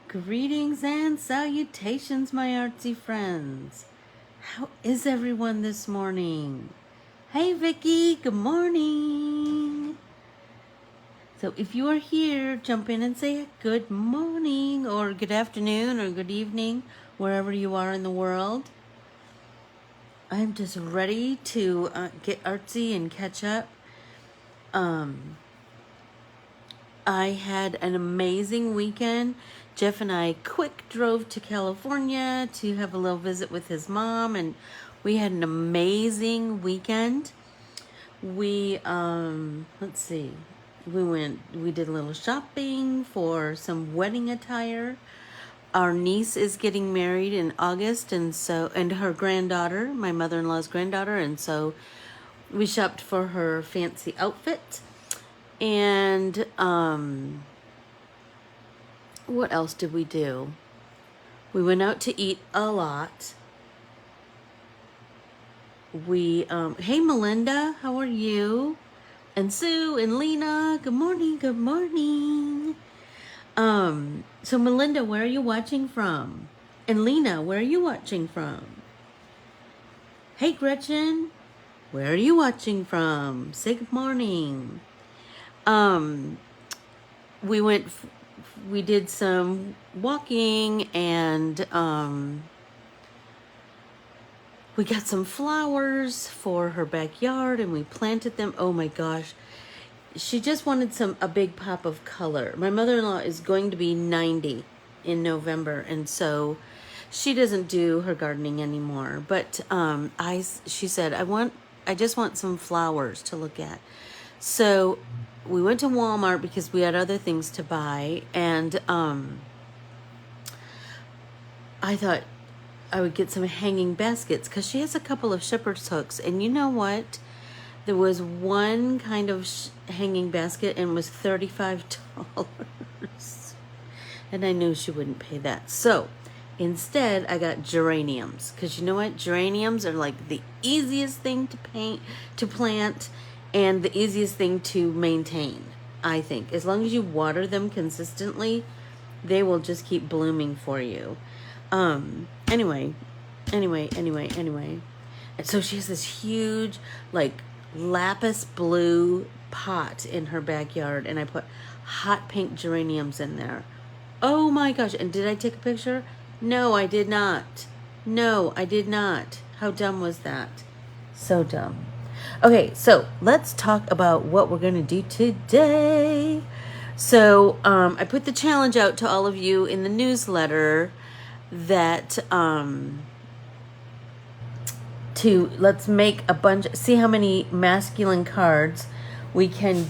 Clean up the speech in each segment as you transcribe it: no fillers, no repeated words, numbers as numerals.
Greetings and salutations, my artsy friends. How is everyone this morning? Hey, Vicky, good morning. So if you are here, jump in and say good morning or good afternoon or good evening, wherever you are in the world. I'm just ready to get artsy and catch up. I had an amazing weekend. Jeff and I quick drove to California to have a little visit with his mom, and we had an amazing weekend. We let's see. We did a little shopping for some wedding attire. Our niece is getting married in August, and her granddaughter, my mother-in-law's granddaughter, and so we shopped for her fancy outfit. And what else did we do? We went out to eat a lot. Hey Melinda, how are you? And Sue and Lena, good morning, good morning. So Melinda, where are you watching from? And Lena, where are you watching from? Hey Gretchen, where are you watching from? Say good morning. We did some walking, and we got some flowers for her backyard, and we planted them. Oh my gosh, she just wanted a big pop of color. My mother-in-law is going to be 90 in November, and so she doesn't do her gardening anymore. But she said, I just want some flowers to look at. So we went to Walmart because we had other things to buy, and I thought I would get some hanging baskets because she has a couple of shepherd's hooks, and you know what? There was one kind of hanging basket, and it was $35, and I knew she wouldn't pay that. So instead, I got geraniums, because you know what? Geraniums are like the easiest thing to plant, and the easiest thing to maintain, I think. As long as you water them consistently, they will just keep blooming for you. Anyway. And so she has this huge, like, lapis blue pot in her backyard, and I put hot pink geraniums in there. Oh my gosh. And did I take a picture? No, I did not. How dumb was that? So dumb. Okay, so let's talk about what we're going to do today. So I put the challenge out to all of you in the newsletter that let's make a bunch, see how many masculine cards we can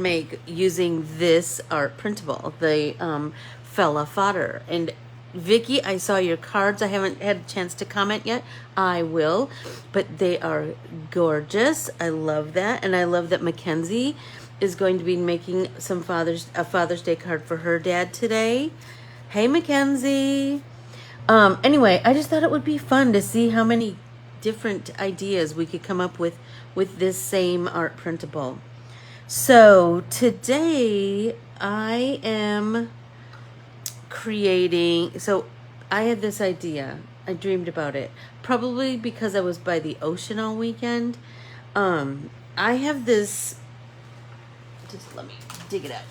make using this art printable, the Fodder. And Vicky, I saw your cards. I haven't had a chance to comment yet. I will, but they are gorgeous. I love that, and I love that Mackenzie is going to be making a Father's Day card for her dad today. Hey, Mackenzie. Anyway, I just thought it would be fun to see how many different ideas we could come up with this same art printable. So today I am creating, so I had this idea. I dreamed about it, probably because I was by the ocean all weekend. I have this, just let me dig it out.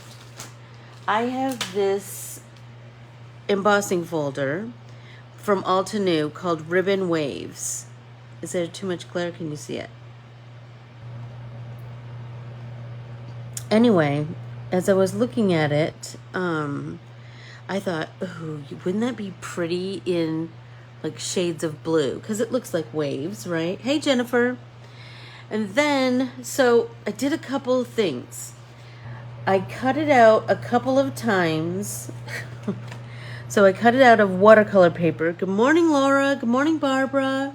I have this embossing folder from Alta New called Ribbon Waves. Is there too much glare? Can you see it? Anyway, as I was looking at it, I thought, ooh, wouldn't that be pretty in like shades of blue? Because it looks like waves, right? Hey, Jennifer. And then, so I did a couple of things. I cut it out a couple of times. So I cut it out of watercolor paper. Good morning, Laura. Good morning, Barbara.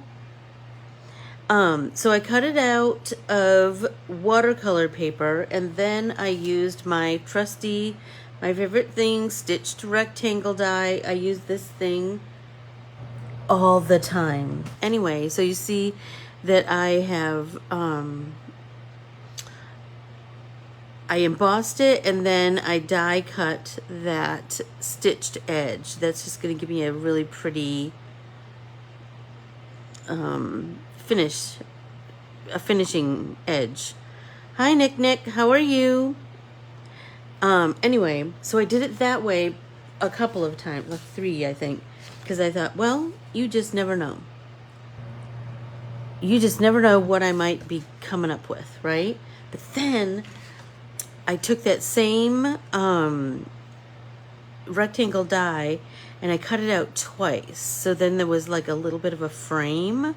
So I cut it out of watercolor paper, and then I used my trusty, my favorite thing, stitched rectangle die. I use this thing all the time. Anyway, so you see that I have I embossed it and then I die cut that stitched edge. That's just going to give me a really pretty finish, a finishing edge. Hi Nick, how are you? Anyway, so I did it that way a couple of times, like 3 I think, because I thought, well, you just never know. You just never know what I might be coming up with, right? But then I took that same rectangle die and I cut it out twice. So then there was like a little bit of a frame.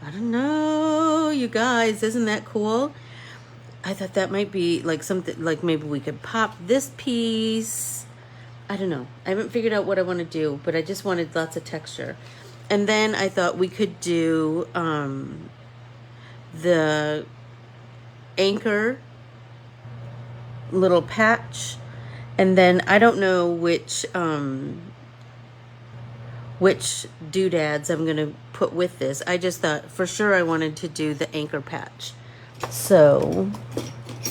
I don't know, you guys, isn't that cool? I thought that might be like something, like maybe we could pop this piece. I don't know. I haven't figured out what I want to do, but I just wanted lots of texture. And then I thought we could do the anchor little patch. And then I don't know which doodads I'm going to put with this. I just thought for sure I wanted to do the anchor patch. So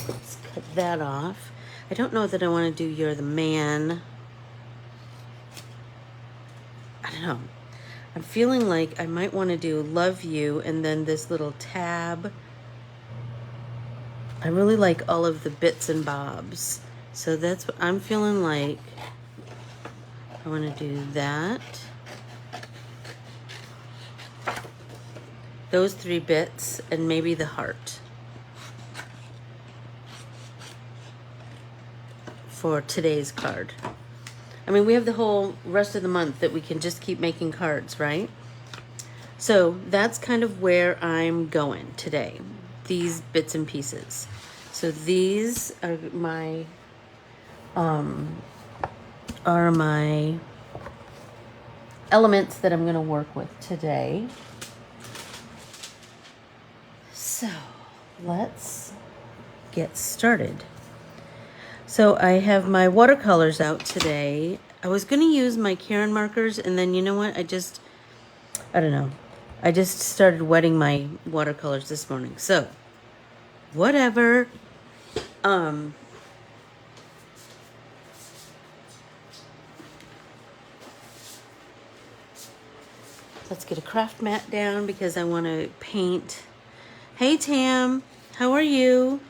let's cut that off. I don't know that I want to do You're the Man. I don't know. I'm feeling like I might want to do Love You and then this little tab. I really like all of the bits and bobs. So that's what I'm feeling like. I want to do that. Those 3 bits and maybe the heart. For today's card. I mean, we have the whole rest of the month that we can just keep making cards, right? So that's kind of where I'm going today. These bits and pieces. So these are my elements that I'm going to work with today. So let's get started. So I have my watercolors out today. I was going to use my Karen markers, and then you know what? I don't know. I just started wetting my watercolors this morning. So, whatever. Let's get a craft mat down because I want to paint. Hey Tam, how are you?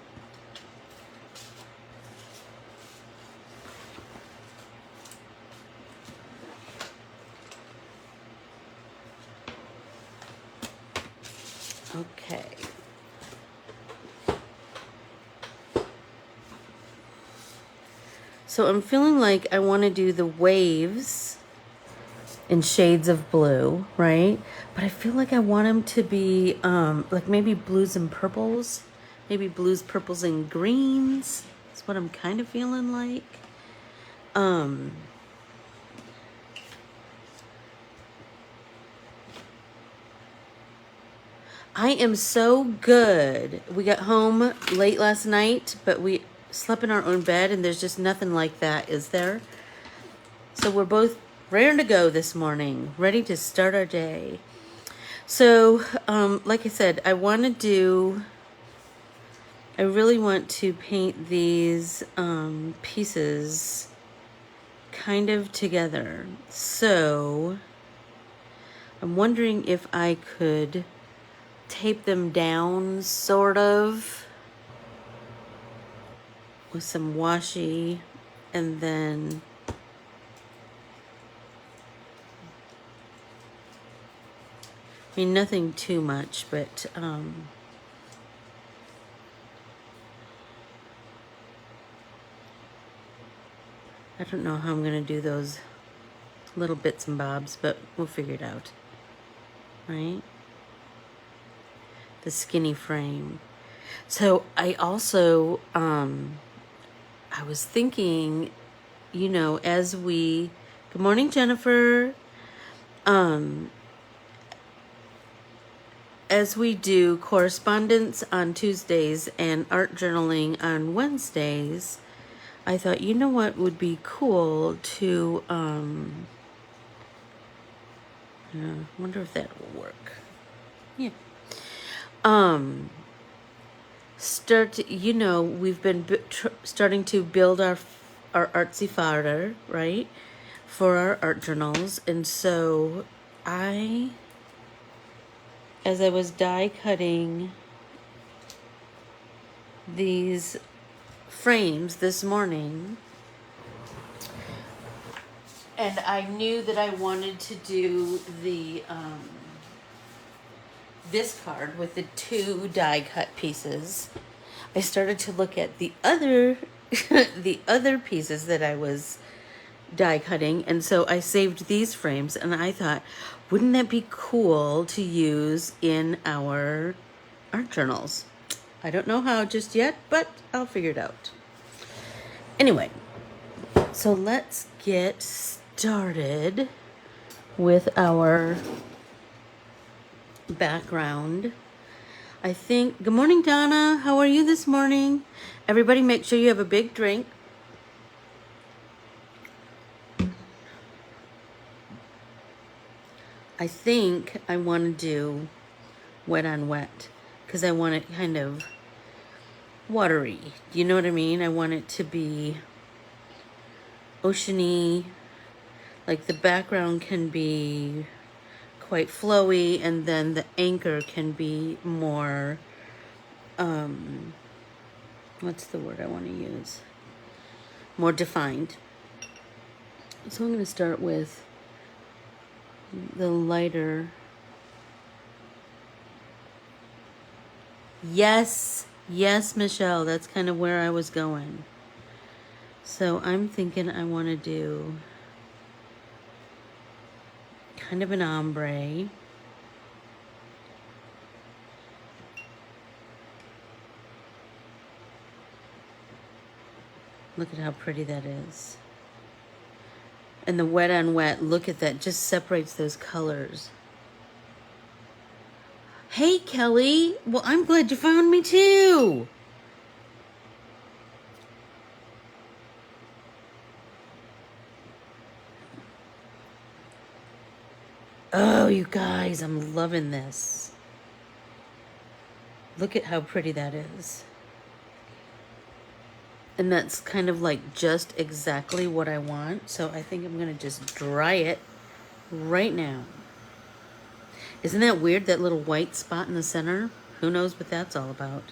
Okay. So I'm feeling like I want to do the waves in shades of blue, right? But I feel like I want them to be like maybe blues and purples, maybe blues, purples, and greens. That's what I'm kind of feeling like. I am so good. We got home late last night, but we slept in our own bed, and there's just nothing like that, is there? So we're both raring to go this morning, ready to start our day. So, like I said, I really want to paint these pieces kind of together. So, I'm wondering if I could tape them down, sort of, with some washi, and then I mean, nothing too much, but I don't know how I'm going to do those little bits and bobs, but we'll figure it out, right? The skinny frame. So I also, I was thinking, you know, good morning, Jennifer. As we do correspondence on Tuesdays and art journaling on Wednesdays, I thought, you know what would be cool to, wonder if that will work. Yeah. we've been starting to build our artsy fodder, right, for our art journals. And so as I was die cutting these frames this morning, and I knew that I wanted to do this card with the 2 die cut pieces, I started to look at the other the other pieces that I was die cutting, and so I saved these frames, and I thought, wouldn't that be cool to use in our art journals? I don't know how just yet, but I'll figure it out. Anyway, so let's get started with our background. I think, good morning, Donna. How are you this morning? Everybody make sure you have a big drink. I think I want to do wet on wet because I want it kind of watery. Do you know what I mean? I want it to be oceany, like the background can be quite flowy, and then the anchor can be more, what's the word I want to use? More defined. So I'm going to start with the lighter. Yes, Michelle, that's kind of where I was going. So I'm thinking I want to do kind of an ombre. Look at how pretty that is. And the wet on wet, look at that, just separates those colors. Hey, Kelly. Well, I'm glad you found me too. Oh, you guys, I'm loving this. Look at how pretty that is. And that's kind of like just exactly what I want. So I think I'm going to just dry it right now. Isn't that weird, that little white spot in the center? Who knows what that's all about?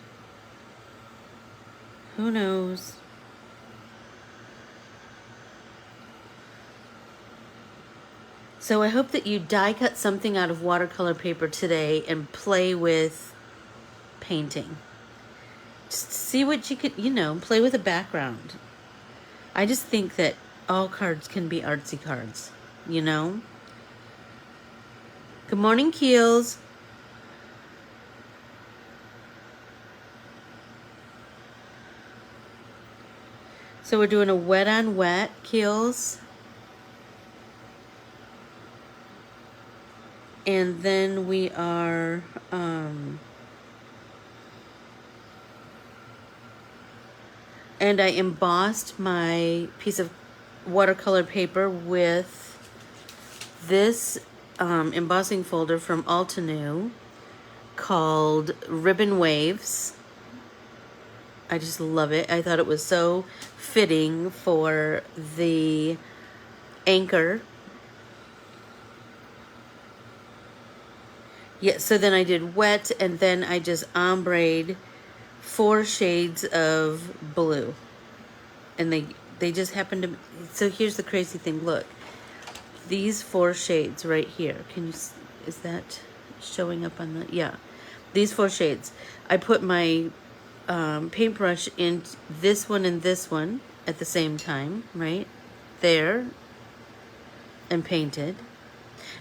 Who knows? So I hope that you die cut something out of watercolor paper today and play with painting. Just see what you could, play with a background. I just think that all cards can be artsy cards, Good morning, Keels. So we're doing a wet on wet, Keels. And then we are, and I embossed my piece of watercolor paper with this embossing folder from Altenew called Ribbon Waves. I just love it. I thought it was so fitting for the anchor. Yeah, so then I did wet, and then I just ombre'd 4 shades of blue. And they just happened to... So here's the crazy thing. Look. These 4 shades right here. Is that showing up on the... Yeah. These 4 shades. I put my paintbrush in this one and this one at the same time, right? There. And painted.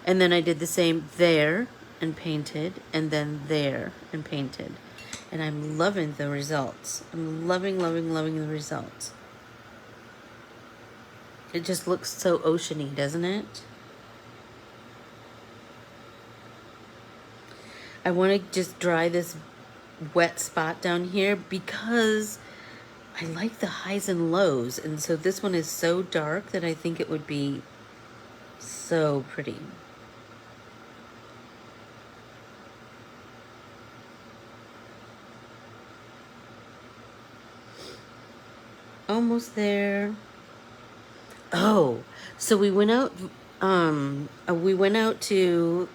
And then I did the same there and painted, and then there and painted. And I'm loving the results. I'm loving the results. It just looks so oceany, doesn't it? I want to just dry this wet spot down here because I like the highs and lows. And so this one is so dark that I think it would be so pretty. Almost there. Oh, so we went out to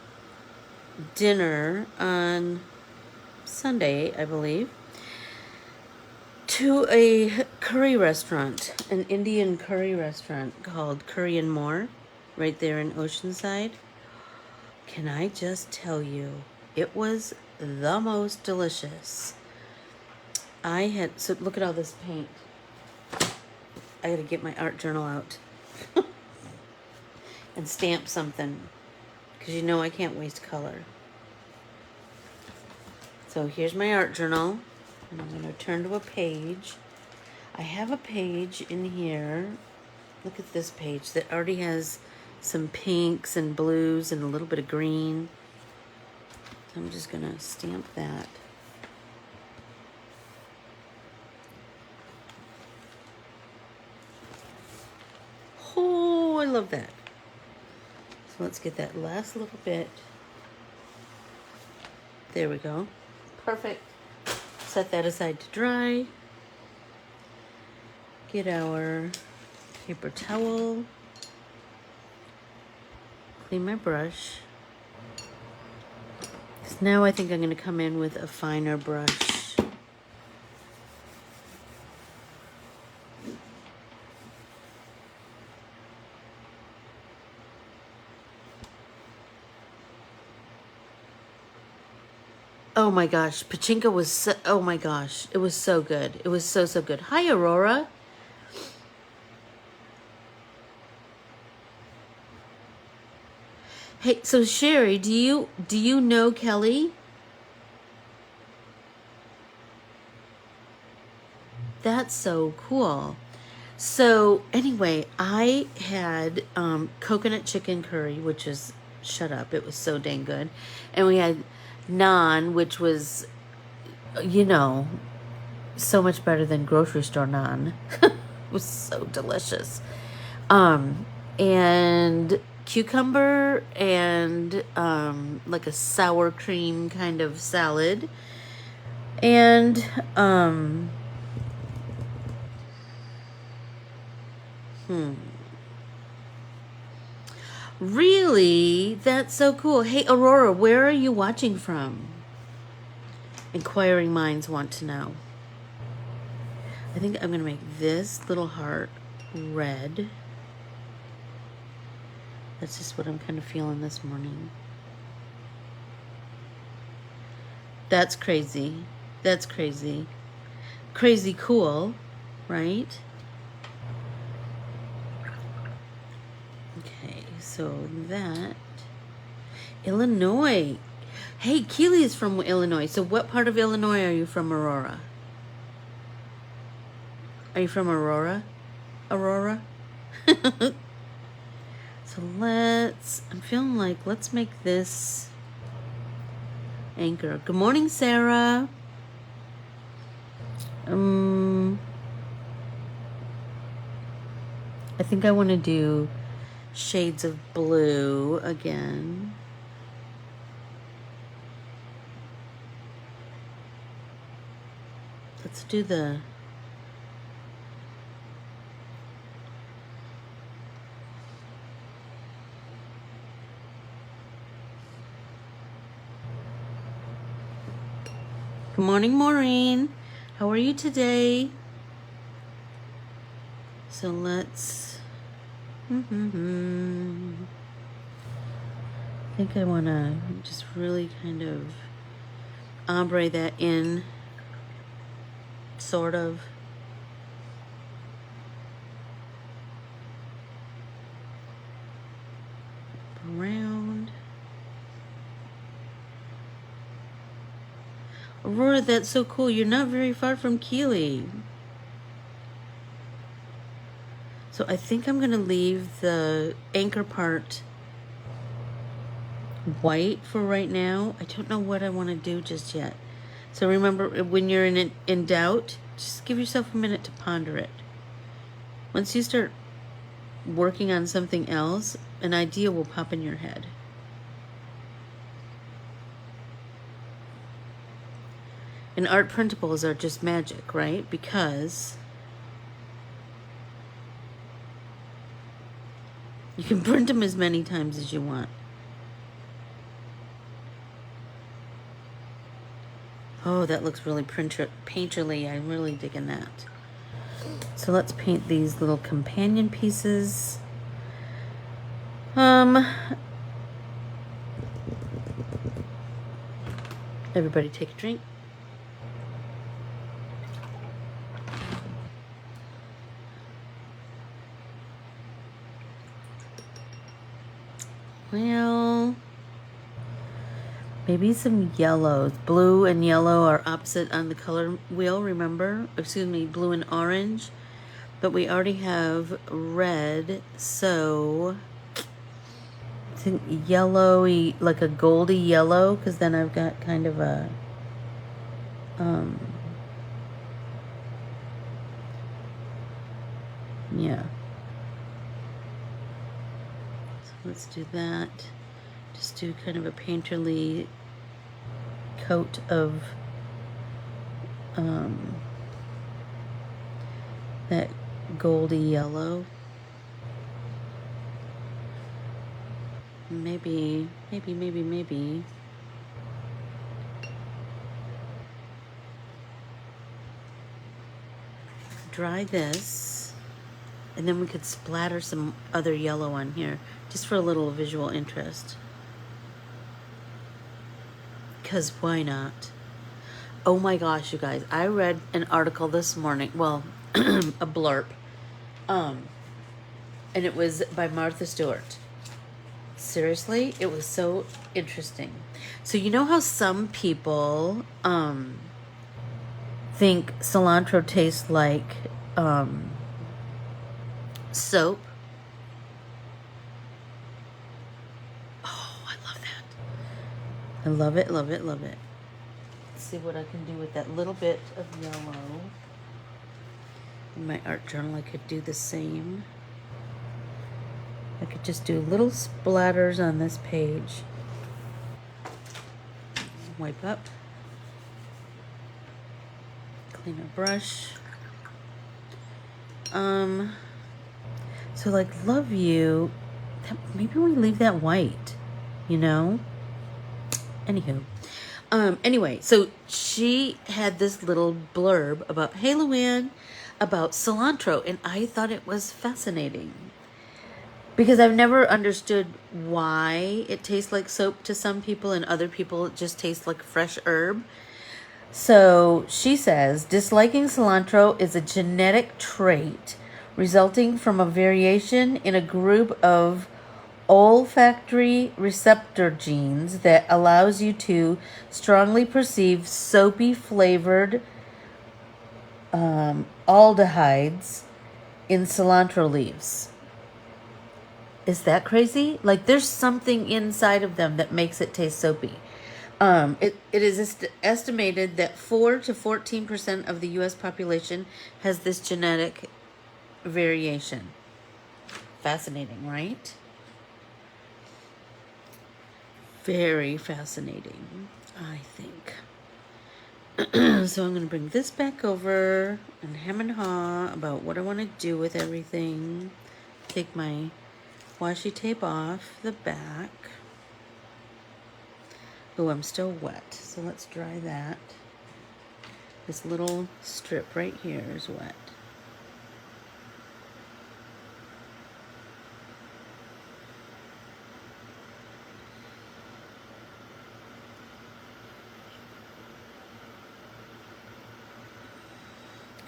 dinner on Sunday, I believe, to a curry restaurant, an Indian curry restaurant called Curry and More, right there in Oceanside. Can I just tell you, it was the most delicious. So look at all this paint. I gotta get my art journal out and stamp something, because you know I can't waste color. So here's my art journal, and I'm gonna turn to a page. I have a page in here. Look at this page that already has some pinks and blues and a little bit of green. So I'm just gonna stamp that. Oh, I love that. So let's get that last little bit. There we go. Perfect. Set that aside to dry. Get our paper towel. Clean my brush. So now I think I'm going to come in with a finer brush. Oh my gosh, Pachinko was so, oh my gosh, it was so good. It was so, so good. Hi, Aurora. Hey, so Sherry, do you know Kelly? That's so cool. So anyway, I had coconut chicken curry, which is, shut up, it was so dang good. And we had naan, which was, you know, so much better than grocery store naan. It was so delicious. And cucumber and like a sour cream kind of salad. And really? That's so cool. Hey, Aurora, where are you watching from? Inquiring minds want to know. I think I'm going to make this little heart red. That's just what I'm kind of feeling this morning. That's crazy. That's crazy. Crazy cool, right? Okay, so that. Illinois. Hey, Keely is from Illinois. So what part of Illinois are you from, Aurora? Are you from Aurora? Aurora? So I'm feeling like, let's make this anchor. Good morning, Sarah. I think I want to do shades of blue again. Let's do the Good morning, Maureen. How are you today? So let's I think I want to just really kind of ombre that in, sort of. Around. Aurora, that's so cool. You're not very far from Keely. So I think I'm going to leave the anchor part white for right now. I don't know what I want to do just yet. So remember, when you're in doubt, just give yourself a minute to ponder it. Once you start working on something else, an idea will pop in your head. And art printables are just magic, right? Because You can print them as many times as you want. Oh, that looks really painterly. I'm really digging that. So let's paint these little companion pieces. Everybody take a drink. Well, maybe some yellows. Blue and yellow are opposite on the color wheel, remember? Excuse me, blue and orange. But we already have red, so I think yellowy, like a goldy yellow, because then I've got kind of a, yeah. So let's do that. Just do kind of a painterly coat of that goldy yellow. Maybe. Dry this, and then we could splatter some other yellow on here, just for a little visual interest. Because why not? Oh my gosh, you guys, I read an article this morning, well, a blurb, and it was by Martha Stewart. Seriously, it was so interesting. So you know how some people think cilantro tastes like soap? Oh, I love that. I love it, love it, love it. Let's see what I can do with that little bit of yellow. In my art journal, I could do the same. I could just do little splatters on this page. Wipe up. Clean our brush. So like love you, maybe we leave that white, you know? Anywho. Anyway, so she had this little blurb about, hey Luann, about cilantro, and I thought it was fascinating. Because I've never understood why it tastes like soap to some people and other people it just tastes like fresh herb. So she says, disliking cilantro is a genetic trait resulting from a variation in a group of olfactory receptor genes that allows you to strongly perceive soapy flavored aldehydes in cilantro leaves. Is that crazy? Like there's something inside of them that makes it taste soapy. It is estimated that 4 to 14% of the U.S. population has this genetic variation. Fascinating, right? Very fascinating, I think. So I'm going to bring this back over and hem and haw about what I want to do with everything. Take my washi tape off the back. Oh, I'm still wet, so let's dry that. This little strip right here is wet.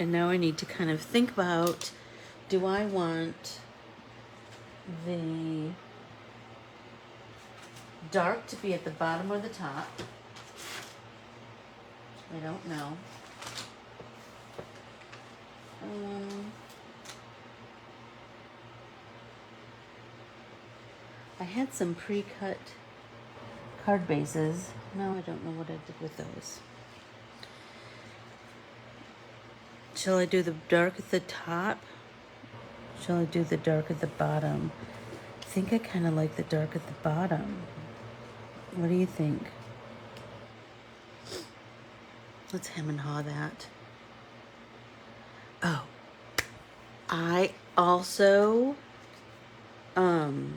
And now I need to kind of think about, do I want the dark to be at the bottom or the top? I don't know. I had some pre-cut card bases. Now I don't know what I did with those. Shall I do the dark at the top? Shall I do the dark at the bottom? I think I kind of like the dark at the bottom. What do you think? Let's hem and haw that. Oh, I also wanted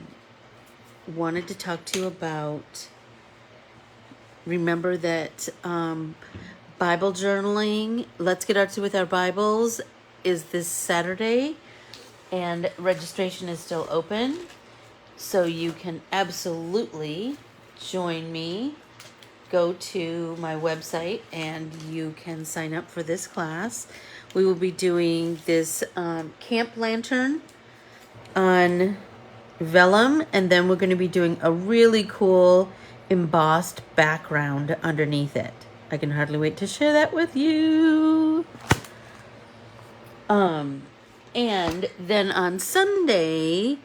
to talk to you about, remember that Bible journaling, Let's Get Artsy with Our Bibles, is this Saturday, and registration is still open. So you can absolutely join me. Go to my website and you can sign up for this class. We will be doing this camp lantern on vellum, and then we're going to be doing a really cool embossed background underneath it. I can hardly wait to share that with you. And then on Sunday,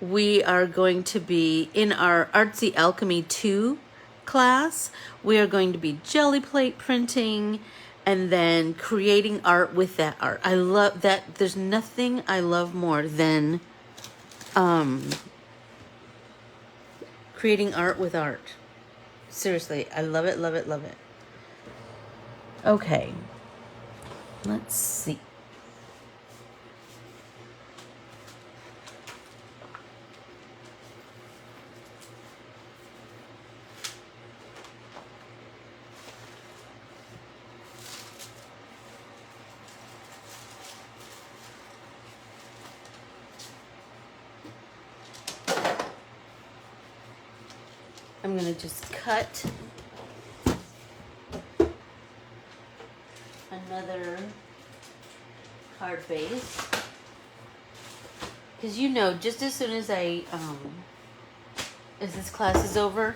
we are going to be in our Artsy Alchemy 2 class. We are going to be jelly plate printing and then creating art with that art. I love that. There's nothing I love more than creating art with art. Seriously, I love it, love it, love it. Okay, let's see. I'm going to just cut another card base. Because you know, just as soon as as this class is over,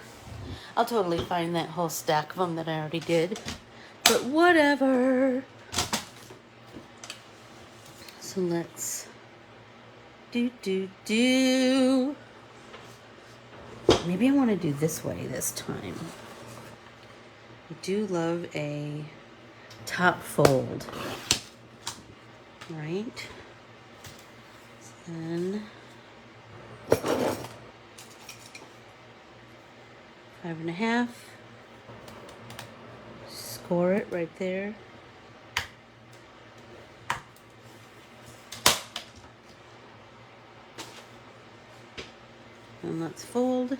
I'll totally find that whole stack of them that I already did. But whatever. So let's do. Maybe I want to do this way this time. I do love a top fold. Right? Then 5.5. Score it right there. And let's fold.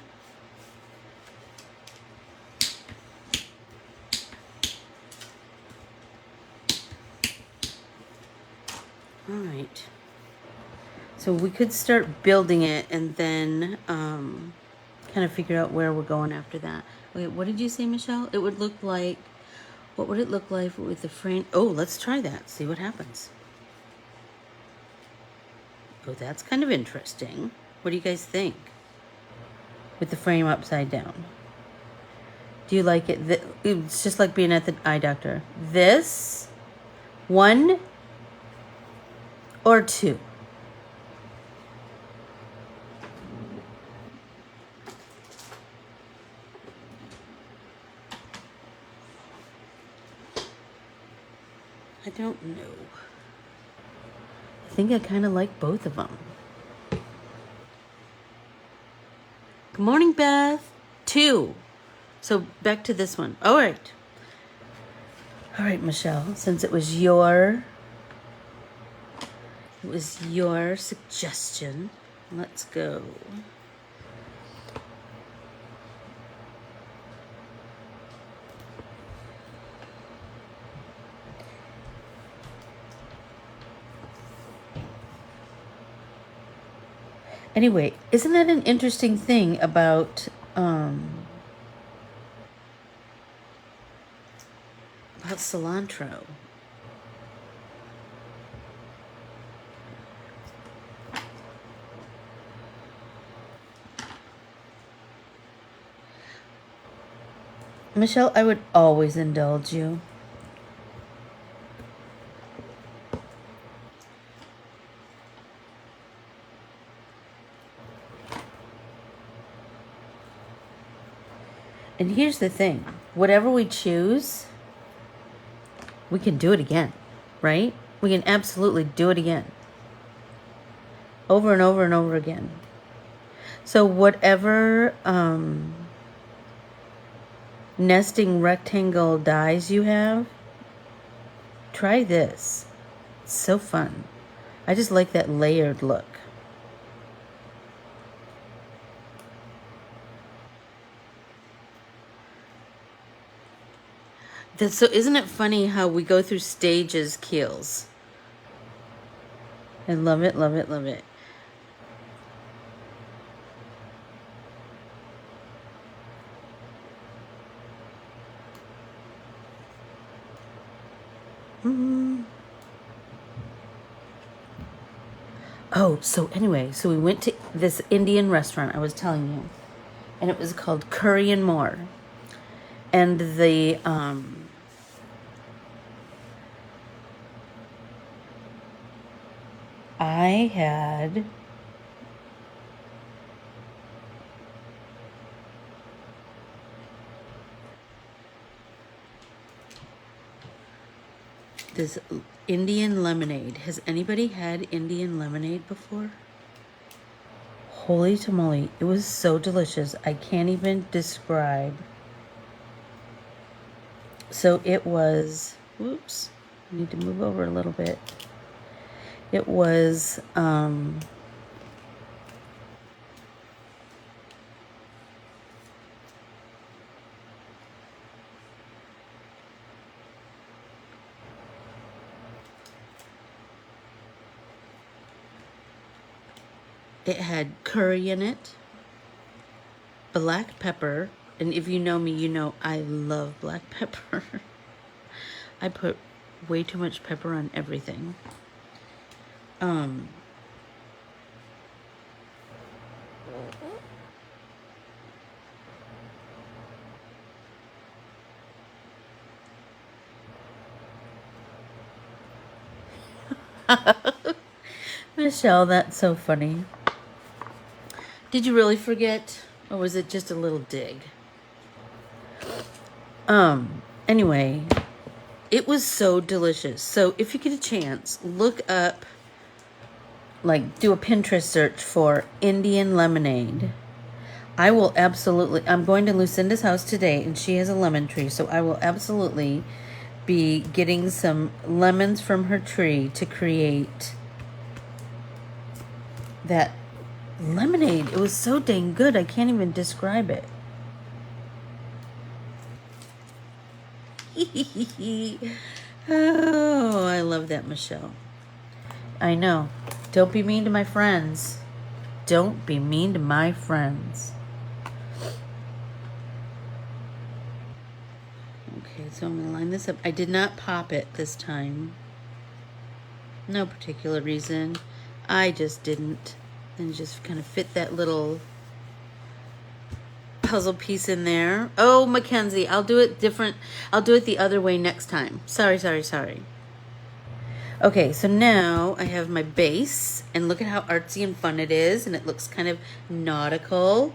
All right. So we could start building it and then kind of figure out where we're going after that. Okay, what did you say, Michelle? It would look like, what would it look like with the frame? Oh, let's try that. See what happens. Oh, that's kind of interesting. What do you guys think? With the frame upside down. Do you like it? It's just like being at the eye doctor. This, 1 or 2? I don't know. I think I kind of like both of them. Good morning, Beth. 2. So back to this one. All right. All right, Michelle, since it was your suggestion, let's go. Anyway, isn't that an interesting thing about cilantro? Michelle, I would always indulge you. And here's the thing, whatever we choose, we can do it again, right? We can absolutely do it again. Over and over and over again. So whatever nesting rectangle dies you have, try this. It's so fun. I just like that layered look. So isn't it funny how we go through stages, Keels? I love it, love it, love it. Oh, so anyway, so we went to this Indian restaurant I was telling you, and it was called Curry and More. And I had this Indian lemonade. Has anybody had Indian lemonade before? Holy tamale, it was so delicious. I can't even describe. So it was, whoops, I need to move over a little bit. It was, it had curry in it, black pepper, and if you know me, you know I love black pepper. I put way too much pepper on everything. Michelle, that's so funny. Did you really forget? Or was it just a little dig? Anyway, it was so delicious. So if you get a chance, look up, like, do a Pinterest search for Indian lemonade. I will absolutely, I'm going to Lucinda's house today, and she has a lemon tree, so I will absolutely be getting some lemons from her tree to create that lemonade. It was so dang good, I can't even describe it. Oh, I love that, Michelle. I know. Don't be mean to my friends. Don't be mean to my friends. Okay, so I'm going to line this up. I did not pop it this time. No particular reason. I just didn't. And just kind of fit that little puzzle piece in there. Oh, Mackenzie, I'll do it different. I'll do it the other way next time. Sorry. Okay, so now I have my base, and look at how artsy and fun it is, and it looks kind of nautical,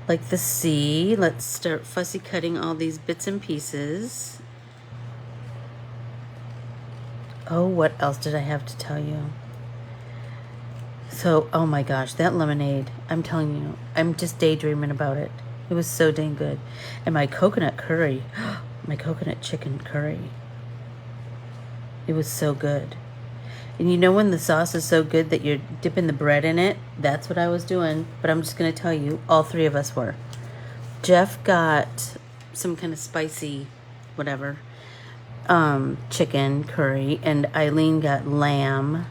like the sea. Let's start fussy cutting all these bits and pieces. Oh, what else did I have to tell you? So, oh my gosh, that lemonade, I'm telling you, I'm just daydreaming about it. It was so dang good. And my coconut curry, my coconut chicken curry, it was so good. And you know when the sauce is so good that you're dipping the bread in it? That's what I was doing. But I'm just going to tell you, all three of us were. Jeff got some kind of spicy, whatever, chicken curry, and Eileen got lamb.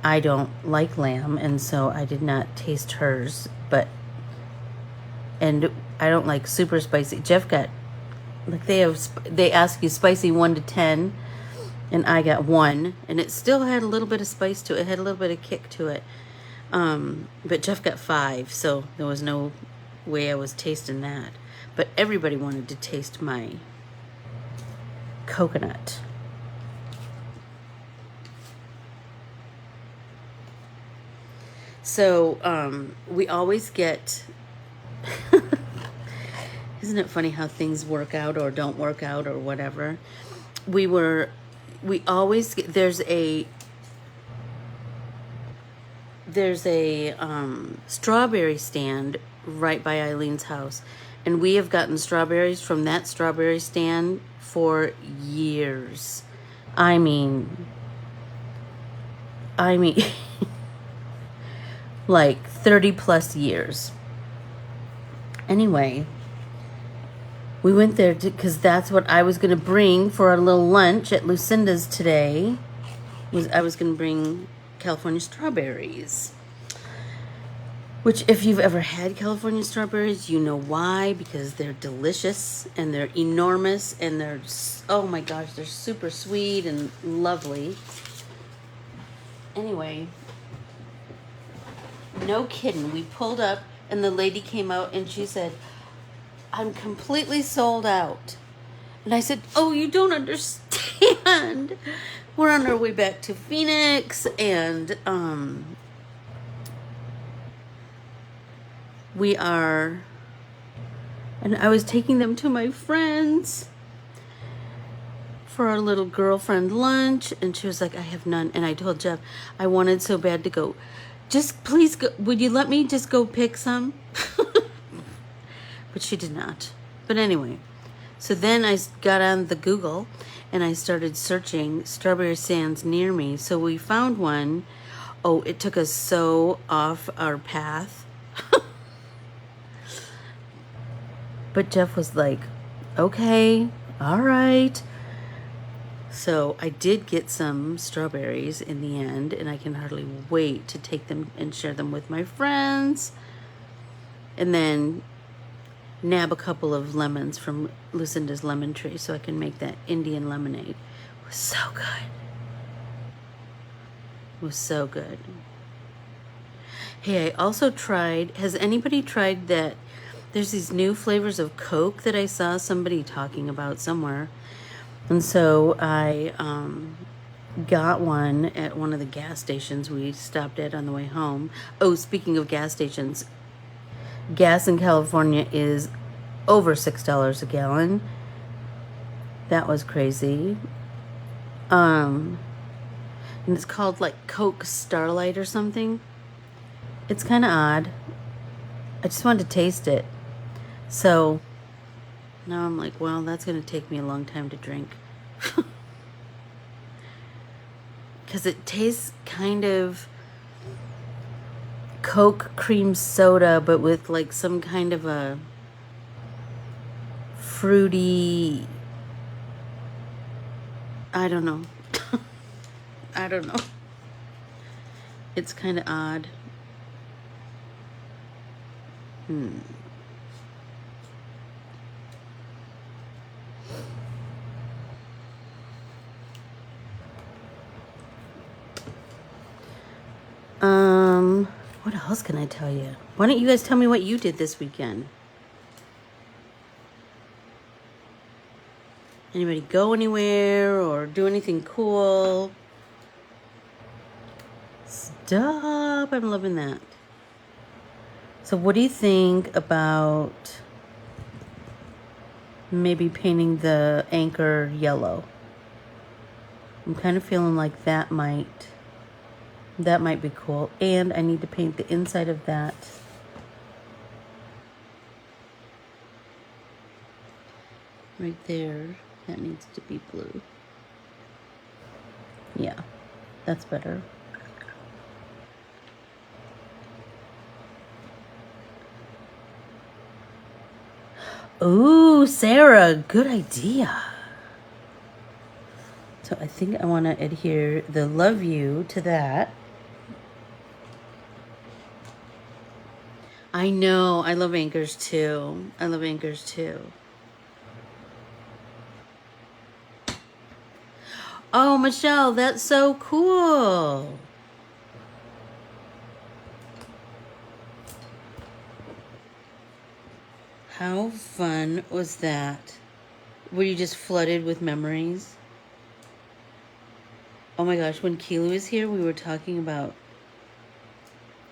I don't like lamb, and so I did not taste hers, and I don't like super spicy. Jeff got, like, they ask you spicy 1 to 10, and I got 1, and it still had a little bit of spice to it. It had a little bit of kick to it. But Jeff got 5, so there was no way I was tasting that. But everybody wanted to taste my coconut. So, we always get, isn't it funny how things work out or don't work out or whatever? We always get, there's a strawberry stand right by Eileen's house, and we have gotten strawberries from that strawberry stand for years. I mean like 30 plus years. Anyway, We went there because that's what I was going to bring for our little lunch at Lucinda's today. I was going to bring California strawberries. Which, if you've ever had California strawberries, you know why. Because they're delicious and they're enormous and they're, oh my gosh, they're super sweet and lovely. Anyway, no kidding. We pulled up and the lady came out and she said, I'm completely sold out. And I said, oh, you don't understand. We're on our way back to Phoenix and, we are, and I was taking them to my friends for our little girlfriend lunch, and she was like, I have none. And I told Jeff, I wanted so bad to go, just please go, would you let me just go pick some? But she did not. But anyway, so then I got on the Google and I started searching strawberry stands near me. So we found one. Oh, it took us so off our path. But Jeff was like, okay, all right. So I did get some strawberries in the end, and I can hardly wait to take them and share them with my friends. And then nab a couple of lemons from Lucinda's lemon tree so I can make that Indian lemonade. It was so good. It was so good. Hey, I also tried, has anybody tried that? There's these new flavors of Coke that I saw somebody talking about somewhere. And so I got one at one of the gas stations we stopped at on the way home. Oh, speaking of gas stations, gas in California is over $6 a gallon. That was crazy. And it's called like Coke Starlight or something. It's kind of odd. I just wanted to taste it. So now I'm like, well, that's going to take me a long time to drink. Because it tastes kind of Coke cream soda, but with like some kind of a fruity, I don't know. I don't know. It's kind of odd. What else can I tell you? Why don't you guys tell me what you did this weekend? Anybody go anywhere or do anything cool? Stop. I'm loving that. So what do you think about maybe painting the anchor yellow? I'm kind of feeling like that might be cool. And I need to paint the inside of that. Right there. That needs to be blue. Yeah, that's better. Ooh, Sarah, good idea. So I think I want to adhere the love you to that. I know, I love anchors too. I love anchors too. Oh, Michelle, that's so cool. How fun was that? Were you just flooded with memories? Oh my gosh, when Keely was here, we were talking about,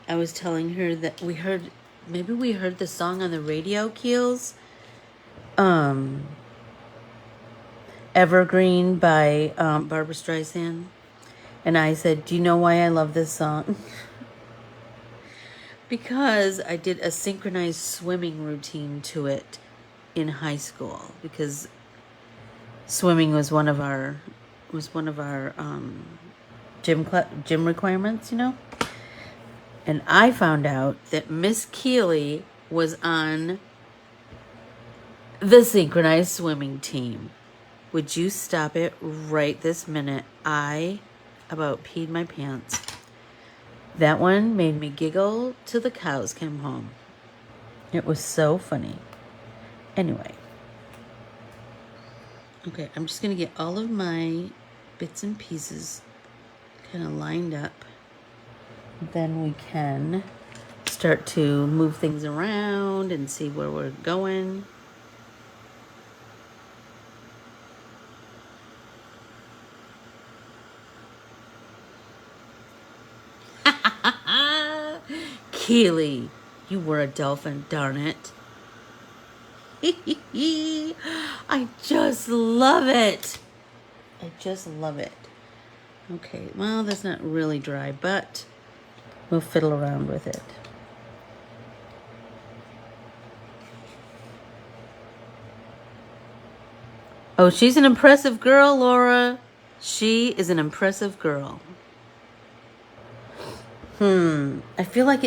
I was telling her that maybe we heard the song on the radio, Keels. Evergreen by Barbra Streisand. And I said, do you know why I love this song? Because I did a synchronized swimming routine to it in high school. Because swimming was one of our gym requirements, you know. And I found out that Miss Keely was on The synchronized swimming team. Would you stop it right this minute? I about peed my pants. That one made me giggle till the cows came home. It was so funny. Anyway. Okay, I'm just going to get all of my bits and pieces kind of lined up. Then we can start to move things around and see where we're going. Keely, you were a dolphin, darn it. I just love it. I just love it. Okay, well, that's not really dry, but we'll fiddle around with it. Oh, she's an impressive girl, Laura. She is an impressive girl. I feel like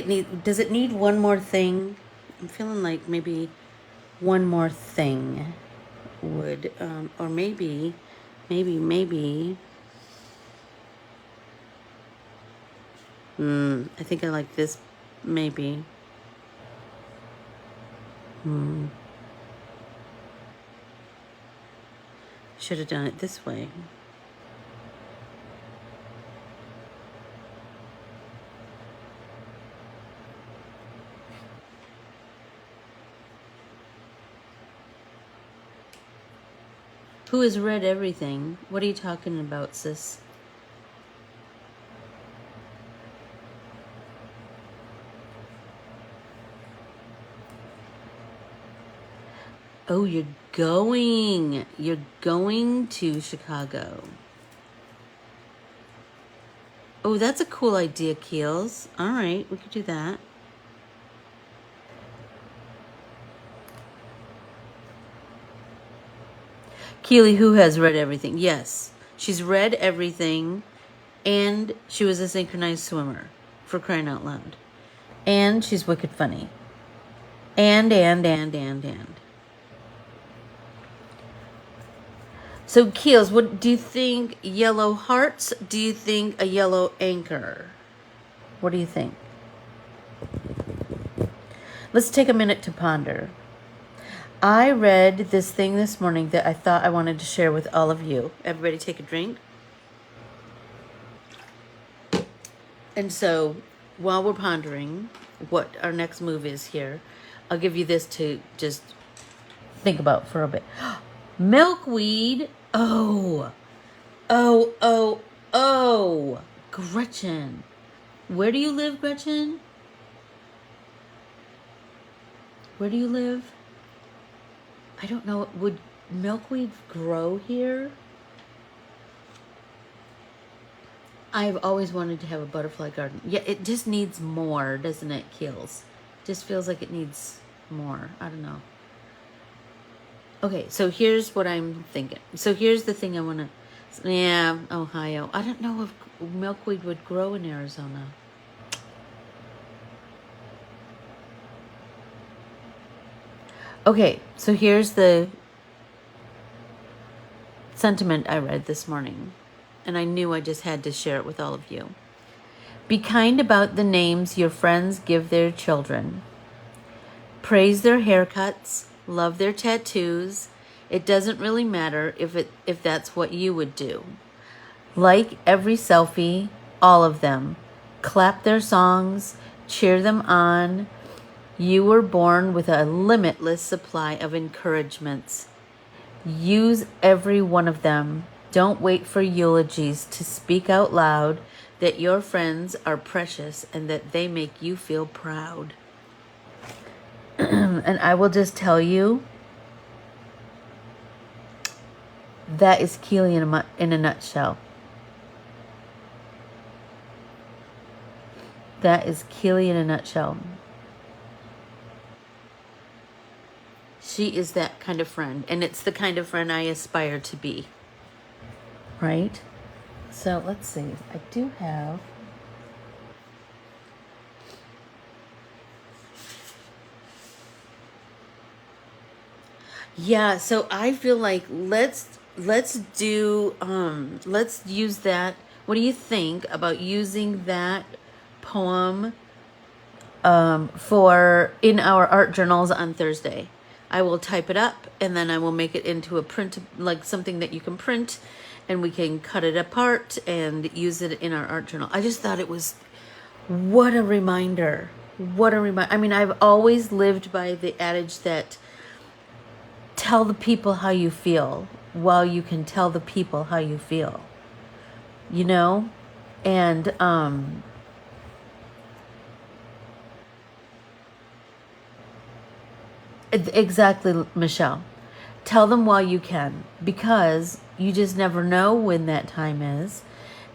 does it need one more thing? I'm feeling like maybe one more thing would, or maybe. I think I like this, maybe. Should have done it this way. Who has read everything? What are you talking about, sis? Oh, you're going to Chicago. Oh, that's a cool idea, Keels. All right, we could do that. Keely, who has read everything? Yes, she's read everything, and she was a synchronized swimmer, for crying out loud. And she's wicked funny. And. So, Keels, what do you think? Yellow hearts? Do you think a yellow anchor? What do you think? Let's take a minute to ponder. I read this thing this morning that I thought I wanted to share with all of you. Everybody take a drink. And so, while we're pondering what our next move is here, I'll give you this to just think about for a bit. Milkweed. Oh. Gretchen. Where do you live, Gretchen? Where do you live? I don't know. Would milkweed grow here? I've always wanted to have a butterfly garden. Yeah, it just needs more, doesn't it, Keels? Just feels like it needs more. I don't know. Okay, so here's what I'm thinking. So here's the thing I want to... Yeah, Ohio. I don't know if milkweed would grow in Arizona. Okay, so here's the sentiment I read this morning. And I knew I just had to share it with all of you. Be kind about the names your friends give their children. Praise their haircuts. Love their tattoos. It doesn't really matter if that's what you would do. Like every selfie, all of them. Clap their songs. Cheer them on. You were born with a limitless supply of encouragements. Use every one of them. Don't wait for eulogies to speak out loud that your friends are precious and that they make you feel proud. And I will just tell you, that is Keely in a nutshell. That is Keely in a nutshell. She is that kind of friend, and it's the kind of friend I aspire to be. Right? So let's see. I do have... Yeah, so I feel like let's use that. What do you think about using that poem for in our art journals on Thursday? I will type it up and then I will make it into a print, like something that you can print, and we can cut it apart and use it in our art journal. I just thought it was, what a reminder. What a reminder. I mean, I've always lived by the adage that tell the people how you feel while you can tell the people how you feel, you know? And exactly, Michelle. Tell them while you can, because you just never know when that time is.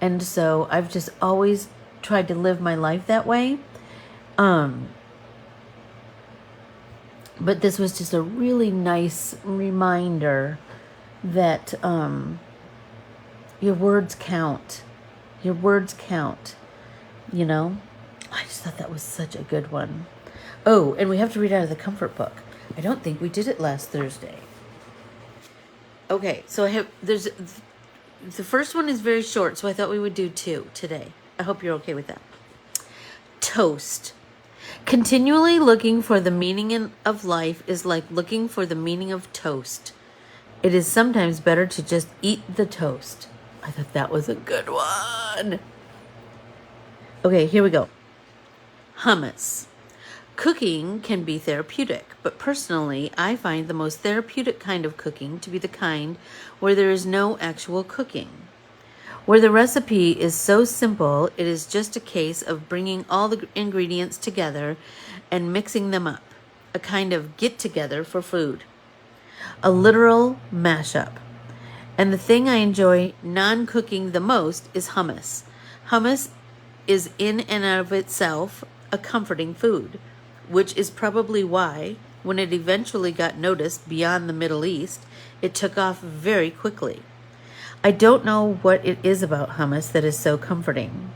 And so I've just always tried to live my life that way. But this was just a really nice reminder that your words count. Your words count, you know? I just thought that was such a good one. Oh, and we have to read out of the comfort book. I don't think we did it last Thursday. Okay, so there's the first one is very short, so I thought we would do two today. I hope you're okay with that. Toast. Continually looking for the meaning of life is like looking for the meaning of toast. It is sometimes better to just eat the toast. I thought that was a good one. Okay, here we go. Hummus. Cooking can be therapeutic, but personally, I find the most therapeutic kind of cooking to be the kind where there is no actual cooking. Where the recipe is so simple, it is just a case of bringing all the ingredients together and mixing them up. A kind of get-together for food. A literal mashup. And the thing I enjoy non-cooking the most is hummus. Hummus is in and of itself a comforting food, which is probably why, when it eventually got noticed beyond the Middle East, it took off very quickly. I don't know what it is about hummus that is so comforting.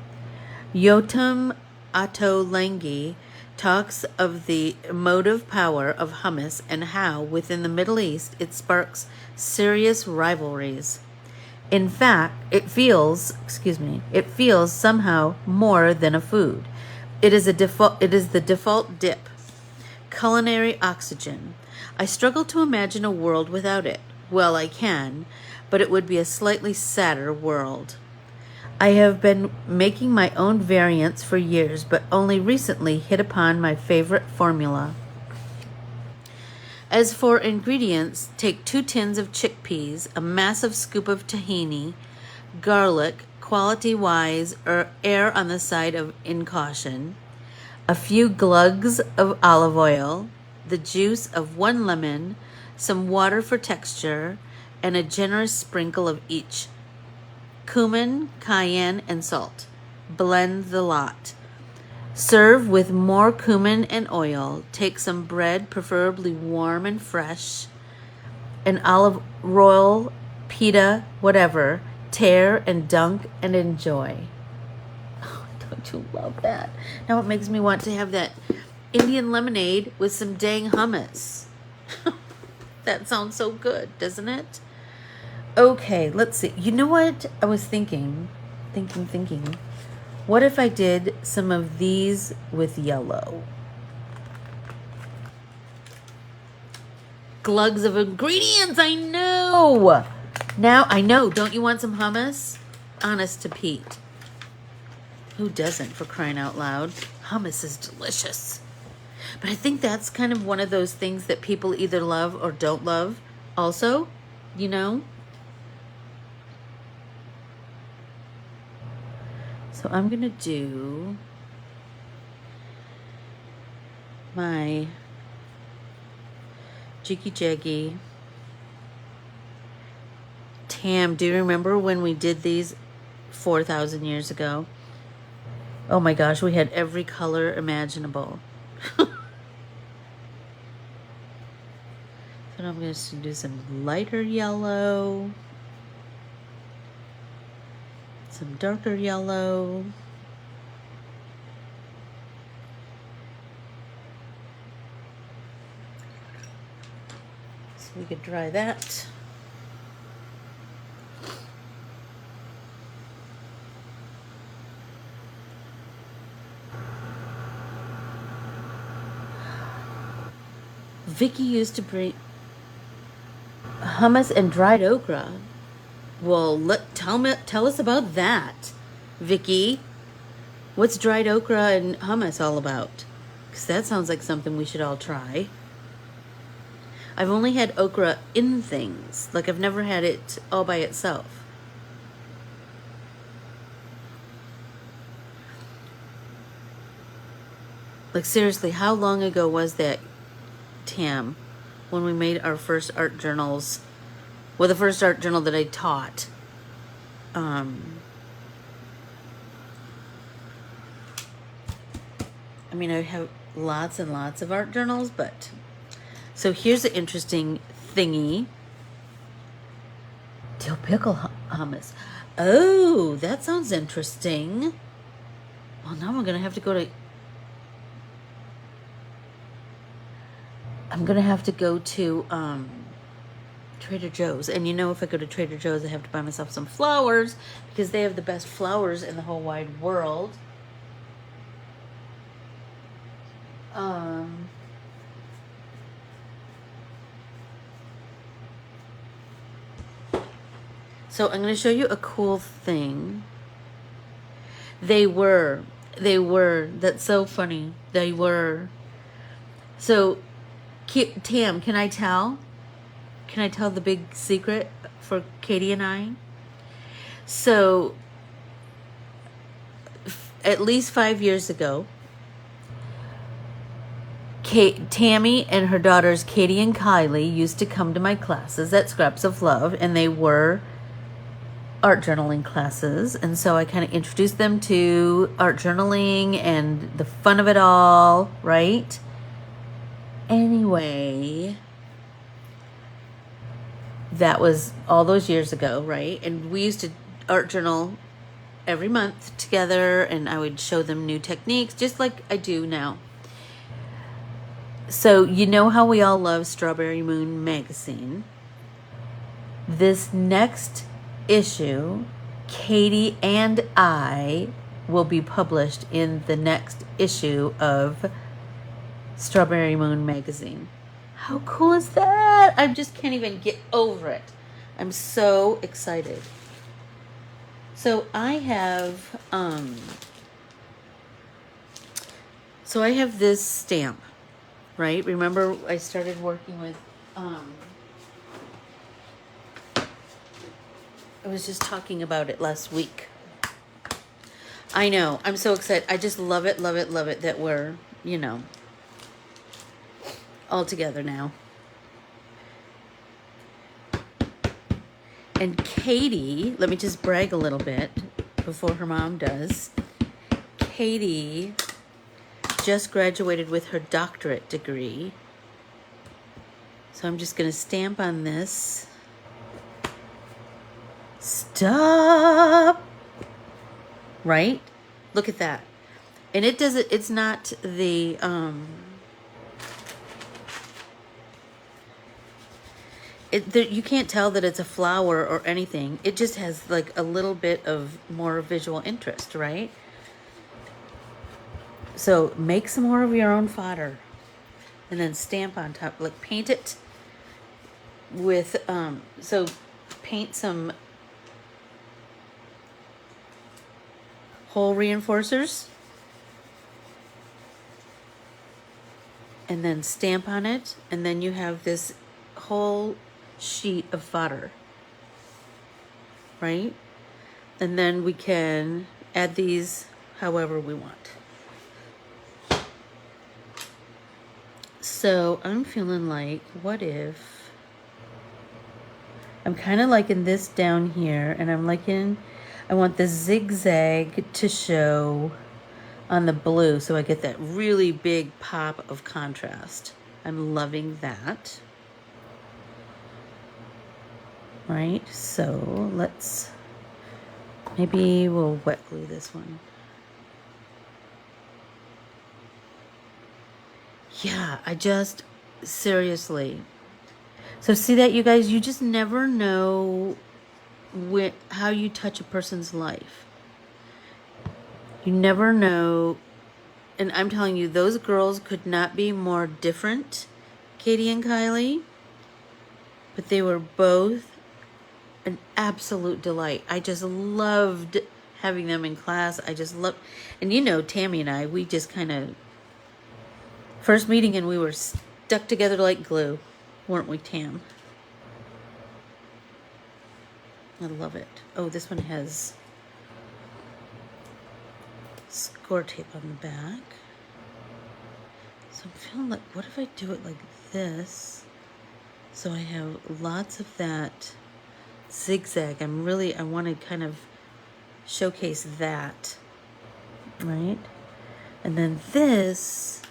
Yotam Ottolenghi talks of the emotive power of hummus and how, within the Middle East, it sparks serious rivalries. In fact, it feels somehow more than a food. It is the default dip. Culinary oxygen. I struggle to imagine a world without it. Well, I can, but it would be a slightly sadder world. I have been making my own variants for years, but only recently hit upon my favorite formula. As for ingredients, take 2 tins of chickpeas, a massive scoop of tahini, garlic, quality-wise, err on the side of incaution, a few glugs of olive oil, the juice of 1 lemon, some water for texture, and a generous sprinkle of each. Cumin, cayenne, and salt. Blend the lot. Serve with more cumin and oil. Take some bread, preferably warm and fresh, an olive oil, pita, whatever. Tear and dunk and enjoy. Oh, don't you love that? Now it makes me want to have that Indian lemonade with some dang hummus. That sounds so good, doesn't it? Okay, let's see. You know what I was thinking? What if I did some of these with yellow? Glugs of ingredients, I know! Now, I know, don't you want some hummus? Honest to Pete. Who doesn't, for crying out loud? Hummus is delicious. But I think that's kind of one of those things that people either love or don't love also, you know? So I'm going to do my Jiggy Jaggy. Tam, do you remember when we did these 4,000 years ago? Oh my gosh, we had every color imaginable. So I'm going to do some lighter yellow. Some darker yellow. So we could dry that. Vicky used to bring hummus and dried okra. Well, tell us about that, Vicky. What's dried okra and hummus all about? Because that sounds like something we should all try. I've only had okra in things. Like, I've never had it all by itself. Like, seriously, how long ago was that, Tam, when we made our first art journals? Well, the first art journal that I taught. I mean, I have lots and lots of art journals, but... So here's an interesting thingy. Dill pickle hummus. Oh, that sounds interesting. Well, now I'm going to have to go to... I'm going to have to go to Trader Joe's. And you know, if I go to Trader Joe's, I have to buy myself some flowers because they have the best flowers in the whole wide world. So I'm going to show you a cool thing. They were, that's so funny. They were. So, Tam, can I tell? Can I tell the big secret for Katie and I? So, at least 5 years ago, Tammy and her daughters Katie and Kylie used to come to my classes at Scraps of Love, and they were art journaling classes. And so I kind of introduced them to art journaling and the fun of it all, right? Anyway, that was all those years ago, right? And we used to art journal every month together, and I would show them new techniques just like I do now. So you know how we all love Strawberry Moon magazine. This next issue, Katie and I will be published in the next issue of Strawberry Moon magazine. How cool is that? I just can't even get over it. I'm so excited. So I have this stamp, right? Remember I started working with I was just talking about it last week. I know. I'm so excited. I just love it, love it, love it that we're, you know, all together now. And Katie, let me just brag a little bit before her mom does. Katie just graduated with her doctorate degree. So I'm just going to stamp on this. Stop. Right? Look at that. And it doesn't, it's not the, you can't tell that it's a flower or anything. It just has like a little bit of more visual interest, right? So make some more of your own fodder and then stamp on top, like paint it with, so paint some hole reinforcers and then stamp on it, and then you have this whole sheet of fodder, right? And then we can add these however we want. So I'm feeling like, what if I'm kind of liking this down here, and I'm liking, I want the zigzag to show on the blue so I get that really big pop of contrast. I'm loving that. Right, so let's, maybe we'll wet glue this one. Yeah, I just, seriously, So see that, you guys? You just never know how you touch a person's life. You never know. And I'm telling you, those girls could not be more different, Katie and Kylie. But they were both an absolute delight. I just loved having them in class. I just loved, and you know, Tammy and I, we just kind of, first meeting and we were stuck together like glue, weren't we, Tam? I love it. Oh, this one has score tape on the back. So I'm feeling like, what if I do it like this? So I have lots of that zigzag. I want to kind of showcase that, right? And then this,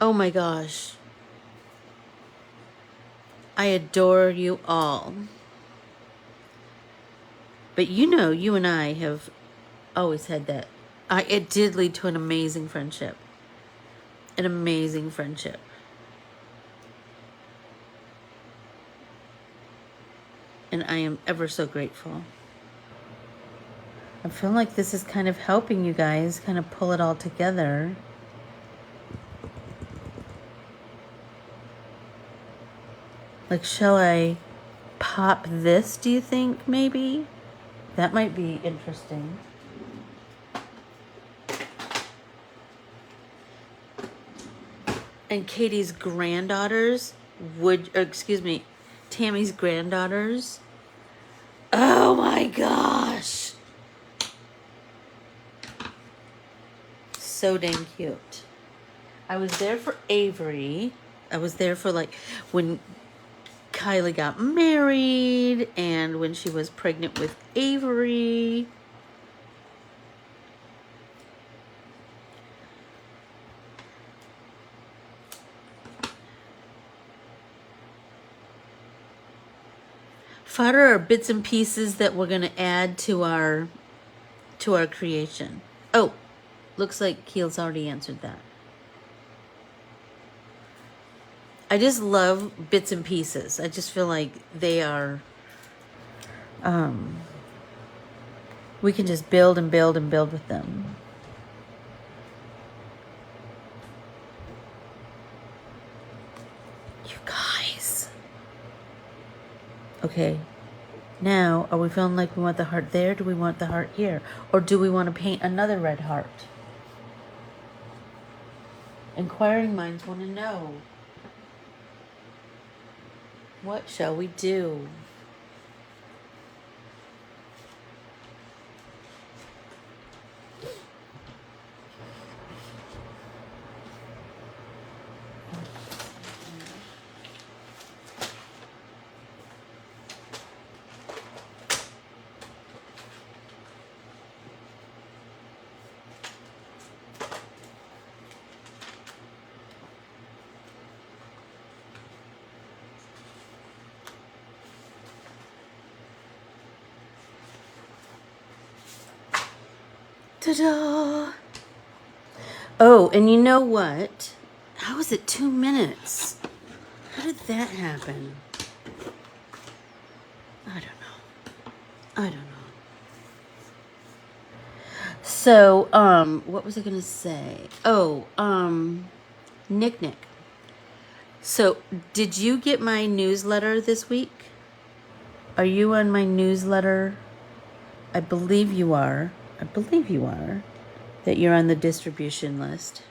oh my gosh, I adore you all. But you know, you and I have always had that. It did lead to an amazing friendship. An amazing friendship. And I am ever so grateful. I feel like this is kind of helping you guys kind of pull it all together. Like, shall I pop this, do you think, maybe? That might be interesting. And Katie's granddaughters Tammy's granddaughters. Oh my gosh. So dang cute. I was there for Avery. I was there for like when Kylie got married and when she was pregnant with Avery. Fodder are bits and pieces that we're going to add to our creation. Oh, looks like Keel's already answered that. I just love bits and pieces. I just feel like they are, we can just build and build and build with them. You guys. Okay. Now, are we feeling like we want the heart there? Do we want the heart here? Or do we want to paint another red heart? Inquiring minds want to know. What shall we do? Ta-da! Oh, and you know what? How is it 2 minutes? How did that happen? I don't know. So, what was I gonna say? Oh, Nick. So, did you get my newsletter this week? Are you on my newsletter? I believe you are. That you're on the distribution list.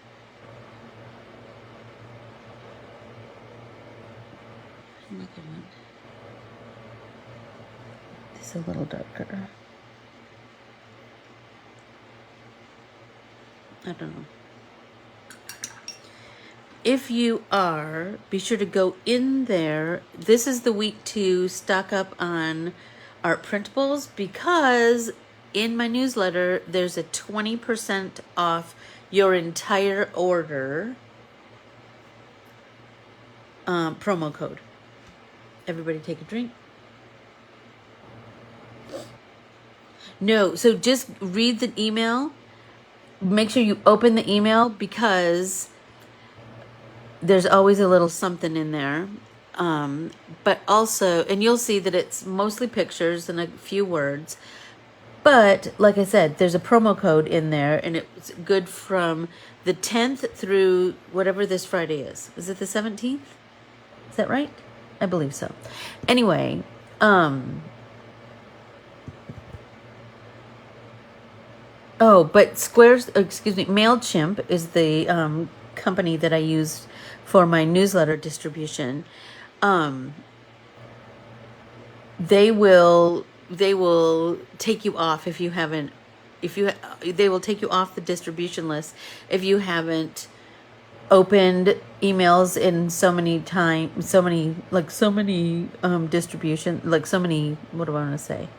Look at it. It's a little darker. I don't know. If you are, be sure to go in there. This is the week to stock up on art printables because in my newsletter, there's a 20% off your entire order promo code. Everybody take a drink. No, so just read the email. Make sure you open the email because there's always a little something in there. But also, and you'll see that it's mostly pictures and a few words. But like I said, there's a promo code in there, and it's good from the 10th through whatever this Friday is. Is it the 17th? Is that right? I believe so. Anyway, oh, but MailChimp is the company that I use for my newsletter distribution. They will take you off if you haven't. They will take you off the distribution list if you haven't opened emails in so many distribution, like so many. What do I want to say?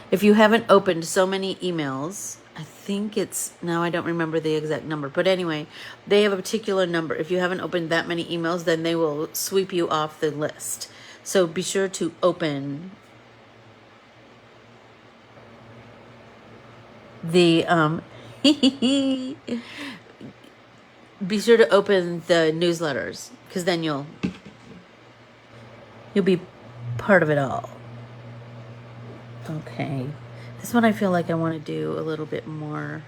If you haven't opened so many emails, I think it's, now I don't remember the exact number, but anyway, they have a particular number. If you haven't opened that many emails, then they will sweep you off the list. So be sure to open the, be sure to open the newsletters, because then you'll be part of it all. Okay, this one I feel like I want to do a little bit more.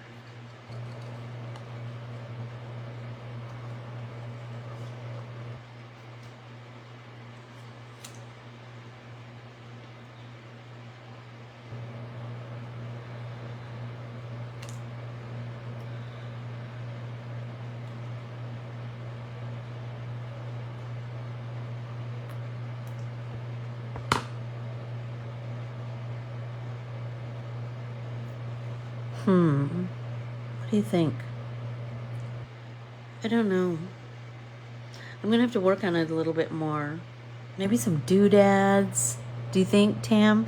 What do you think? I don't know. I'm gonna have to work on it a little bit more. Maybe some doodads. Do you think, Tam?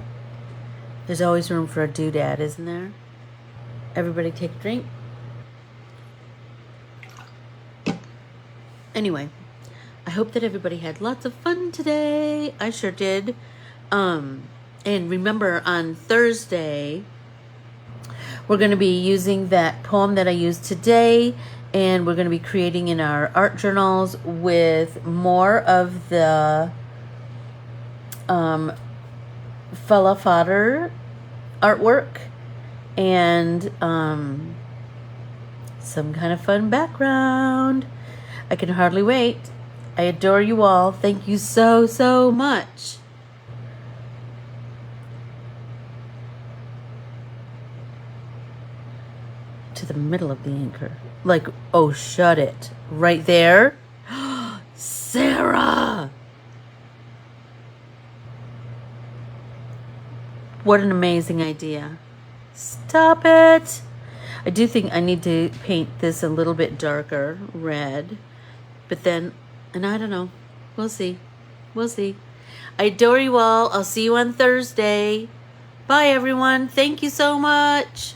There's always room for a doodad, isn't there? Everybody take a drink. Anyway, I hope that everybody had lots of fun today. I sure did. And remember, on Thursday, we're going to be using that poem that I used today, and we're going to be creating in our art journals with more of the Fodder artwork and some kind of fun background. I can hardly wait. I adore you all. Thank you so, so much. To the middle of the anchor. Like, oh, shut it. Right there. Sarah! What an amazing idea. Stop it. I do think I need to paint this a little bit darker red. But then, and I don't know. We'll see. We'll see. I adore you all. I'll see you on Thursday. Bye, everyone. Thank you so much.